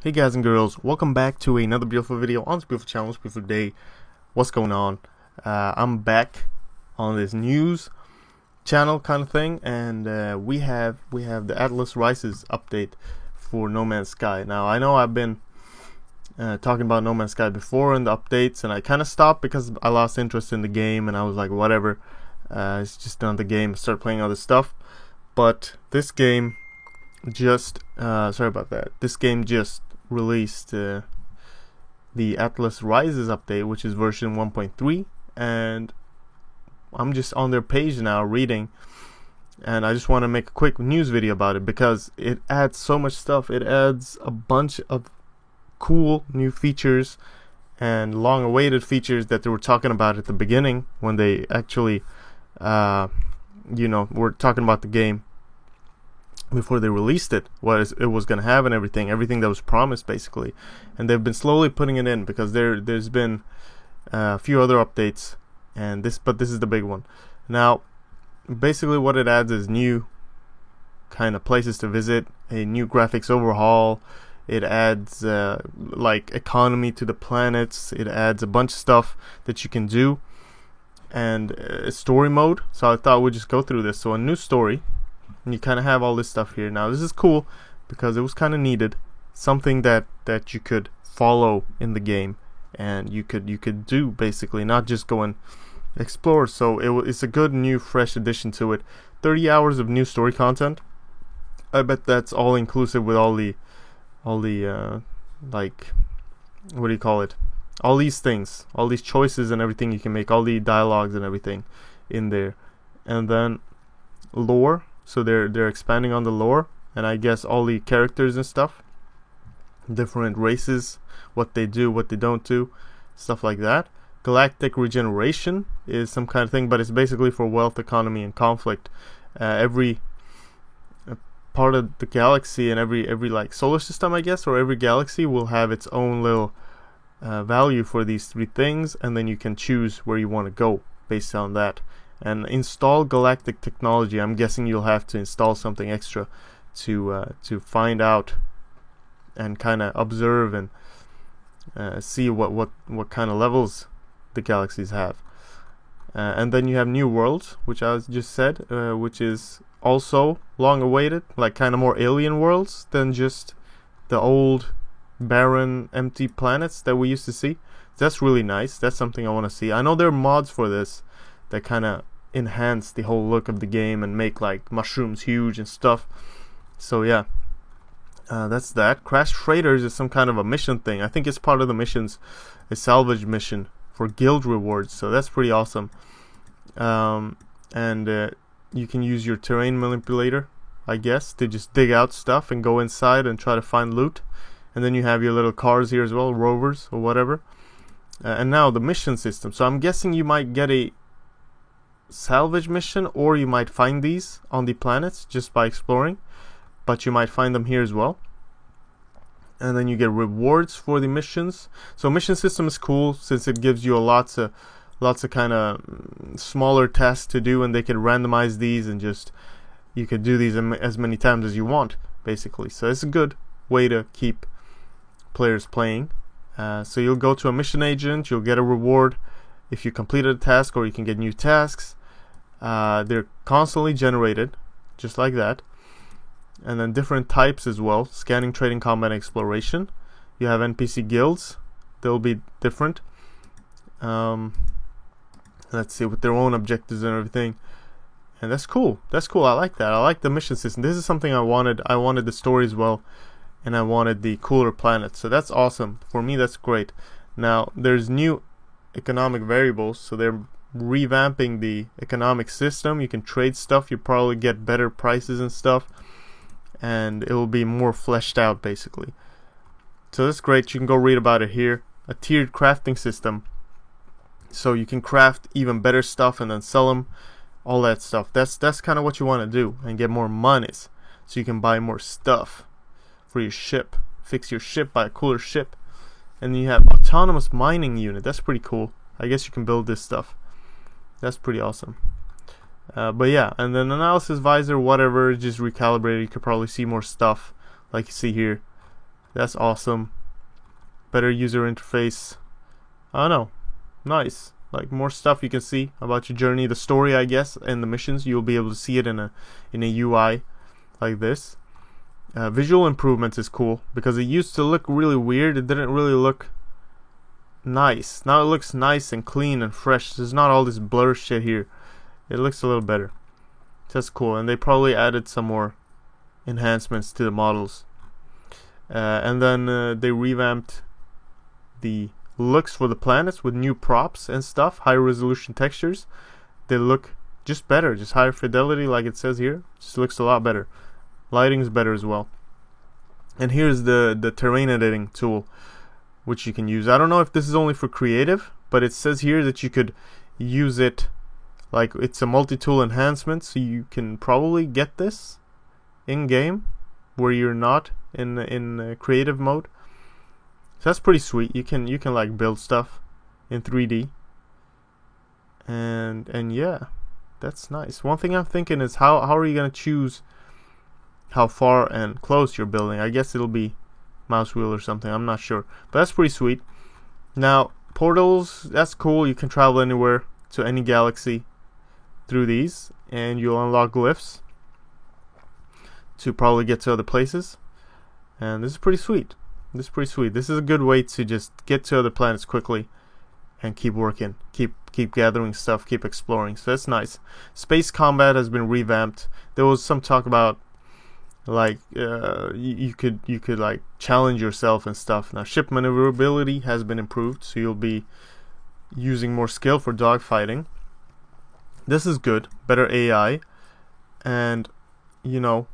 Hey guys and girls, welcome back to another beautiful video on this beautiful channel, this beautiful day. What's going on? I'm back on this news channel kind of thing, and we have the Atlas Rises update for No Man's Sky. Now I know I've been talking about No Man's Sky before in the updates, and I kind of stopped because I lost interest in the game, and I was like, whatever, it's just done the game, start playing other stuff. But this game just sorry about that. This game just released the Atlas Rises update, which is version 1.3, and I'm just on their page now reading, and I just want to make a quick news video about it because it adds so much stuff. It adds a bunch of cool new features and long-awaited features that they were talking about at the beginning when they actually were talking about the game before they released it, what it was going to have and everything that was promised basically. And they've been slowly putting it in because there's been a few other updates, and this is the big one. Now basically what it adds is new kind of places to visit, a new graphics overhaul. It adds like economy to the planets. It adds a bunch of stuff that you can do, and story mode. So I thought we'd just go through this. So a new story, and you kind of have all this stuff here. Now this is cool because it was kind of needed, something that you could follow in the game, and you could do basically, not just go and explore. So it's a good new fresh addition to it. 30 hours of new story content. I bet that's all inclusive with all the like, what do you call it, all these things, all these choices and everything you can make, all the dialogues and everything in there. And then lore. So they're expanding on the lore, and I guess all the characters and stuff, different races, what they do, what they don't do, stuff like that. Galactic regeneration is some kind of thing, but it's basically for wealth, economy, and conflict. Every part of the galaxy and every like solar system, I guess, or every galaxy will have its own little value for these three things, and then you can choose where you want to go based on that. And install galactic technology. I'm guessing you'll have to install something extra to find out and kind of observe and see what kind of levels the galaxies have. And then you have new worlds, which I just said, which is also long awaited, like kind of more alien worlds than just the old barren empty planets that we used to see. That's really nice. That's something I want to see. I know there are mods for this that kind of enhance the whole look of the game and make like mushrooms huge and stuff. So yeah, that's that. Crash Traders is some kind of a mission thing. I think it's part of the missions, a salvage mission for guild rewards. So that's pretty awesome. And you can use your terrain manipulator, I guess, to just dig out stuff and go inside and try to find loot. And then you have your little cars here as well, rovers or whatever. And now the mission system. So I'm guessing you might get a salvage mission, or you might find these on the planets just by exploring, but you might find them here as well. And then you get rewards for the missions. So mission system is cool since it gives you lots of kind of smaller tasks to do, and they can randomize these, and just you could do these as many times as you want basically. So it's a good way to keep players playing. So you'll go to a mission agent, you'll get a reward if you completed a task, or you can get new tasks. They're constantly generated, just like that. And then different types as well: scanning, trading, combat, exploration. You have NPC guilds; they'll be different. Let's see, with their own objectives and everything. And that's cool. That's cool. I like that. I like the mission system. This is something I wanted. I wanted the story as well, and I wanted the cooler planets. So that's awesome. For me, that's great. Now there's new economic variables, so they're revamping the economic system. You can trade stuff, you probably get better prices and stuff, and it will be more fleshed out basically. So that's great. You can go read about it here. A tiered crafting system, so you can craft even better stuff and then sell them, all that stuff. That's kind of what you want to do, and get more monies so you can buy more stuff for your ship, fix your ship, buy a cooler ship. And you have autonomous mining unit. That's pretty cool. I guess you can build this stuff. That's pretty awesome. But yeah, and then analysis visor, whatever, just recalibrated. You could probably see more stuff like you see here. That's awesome. Better user interface. I don't know. Nice. Like more stuff you can see about your journey, the story, I guess, and the missions. You'll be able to see it in a UI like this. Visual improvements is cool because it used to look really weird. It didn't really look nice. Now it looks nice and clean and fresh. There's not all this blur shit here. It looks a little better. That's cool. And they probably added some more enhancements to the models. And then they revamped the looks for the planets with new props and stuff, high resolution textures. They look just better, just higher fidelity like it says here. Just looks a lot better. Lighting's better as well. And here's the terrain editing tool, which you can use. I don't know if this is only for creative, but it says here that you could use it like it's a multi-tool enhancement, so you can probably get this in game where you're not in creative mode. So that's pretty sweet. You can like build stuff in 3D. And yeah, that's nice. One thing I'm thinking is how are you gonna choose how far and close you're building? I guess it'll be mouse wheel or something. I'm not sure, but that's pretty sweet. Now portals, that's cool. You can travel anywhere to any galaxy through these, and you'll unlock glyphs to probably get to other places. And this is pretty sweet. This is a good way to just get to other planets quickly and keep working, keep gathering stuff, keep exploring. So that's nice. Space combat has been revamped. There was some talk about like you could like challenge yourself and stuff. Now ship maneuverability has been improved, so you'll be using more skill for dogfighting. This is good. Better AI and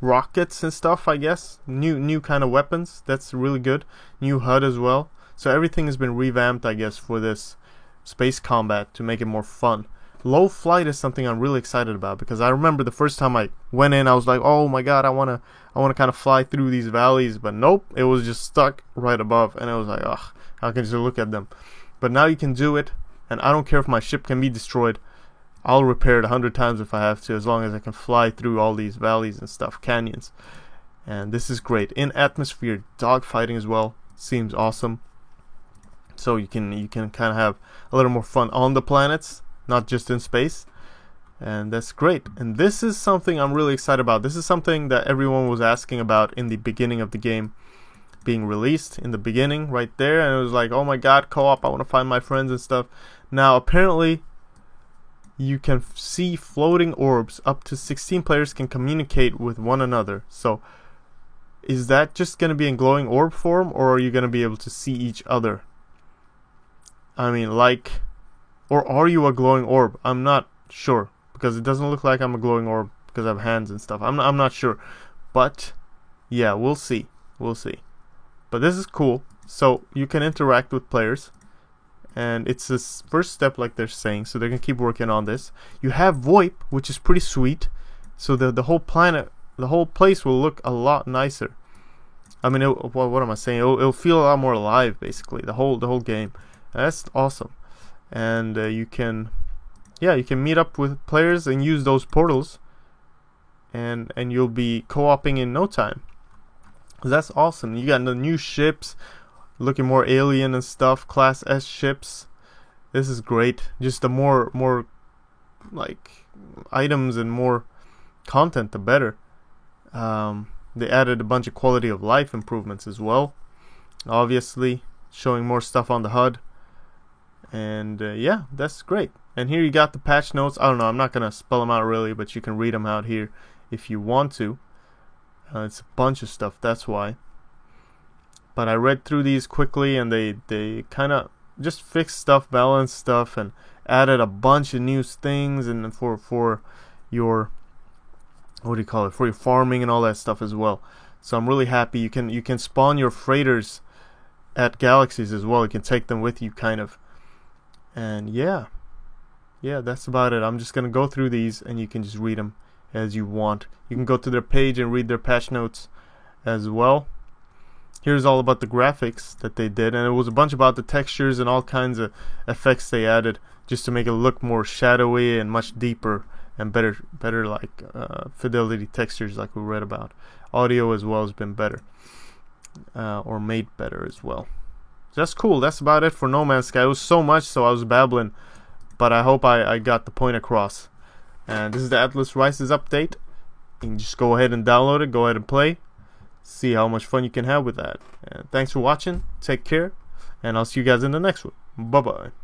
rockets and stuff, I guess. New kind of weapons. That's really good. New HUD as well. So everything has been revamped, I guess, for this space combat to make it more fun. Low flight is something I'm really excited about because I remember the first time I went in, I was like, oh my god, I wanna kind of fly through these valleys, but nope, it was just stuck right above, and I was like, ugh, I can just look at them. But now you can do it, and I don't care if my ship can be destroyed. I'll repair it 100 times if I have to, as long as I can fly through all these valleys and stuff, canyons. And this is great. In atmosphere, dogfighting as well seems awesome. So you can kind of have a little more fun on the planets, not just in space. And that's great. And this is something I'm really excited about. This is something that everyone was asking about in the beginning of the game being released, in the beginning right there. And it was like, oh my god, co-op, I want to find my friends and stuff. Now apparently you can see floating orbs. Up to 16 players can communicate with one another. So is that just going to be in glowing orb form, or are you going to be able to see each other? I mean, like, or are you a glowing orb? I'm not sure, because it doesn't look like I'm a glowing orb because I have hands and stuff. I'm not sure, but yeah, we'll see. But this is cool. So you can interact with players. And it's this first step, like they're saying, so they're gonna keep working on this. You have VoIP, which is pretty sweet. So the whole planet, the whole place will look a lot nicer. I mean, what am I saying? It'll feel a lot more alive, basically. The whole game. And that's awesome. And you can meet up with players and use those portals, and you'll be co-oping in no time. That's awesome. You got the new ships. Looking more alien and stuff, Class S ships. This is great. Just the more like items and more content, the better. They added a bunch of quality of life improvements as well. Obviously, showing more stuff on the HUD. And yeah, that's great. And here you got the patch notes. I don't know, I'm not gonna spell them out really, but you can read them out here if you want to. It's a bunch of stuff, that's why. But I read through these quickly, and they kind of just fixed stuff, balanced stuff, and added a bunch of new things, and for your for your farming and all that stuff as well. So I'm really happy. You can spawn your freighters at galaxies as well. You can take them with you, kind of. And yeah, that's about it. I'm just gonna go through these, and you can just read them as you want. You can go to their page and read their patch notes as well. Here's all about the graphics that they did, and it was a bunch about the textures and all kinds of effects they added just to make it look more shadowy and much deeper and better like fidelity textures like we read about. Audio as well has been better. or made better as well. That's cool. That's about it for No Man's Sky. It was so much, so I was babbling, but I hope I got the point across. And this is the Atlas Rises update. You can just go ahead and download it, go ahead and play, see how much fun you can have with that. And thanks for watching. Take care, and I'll see you guys in the next one. Bye bye.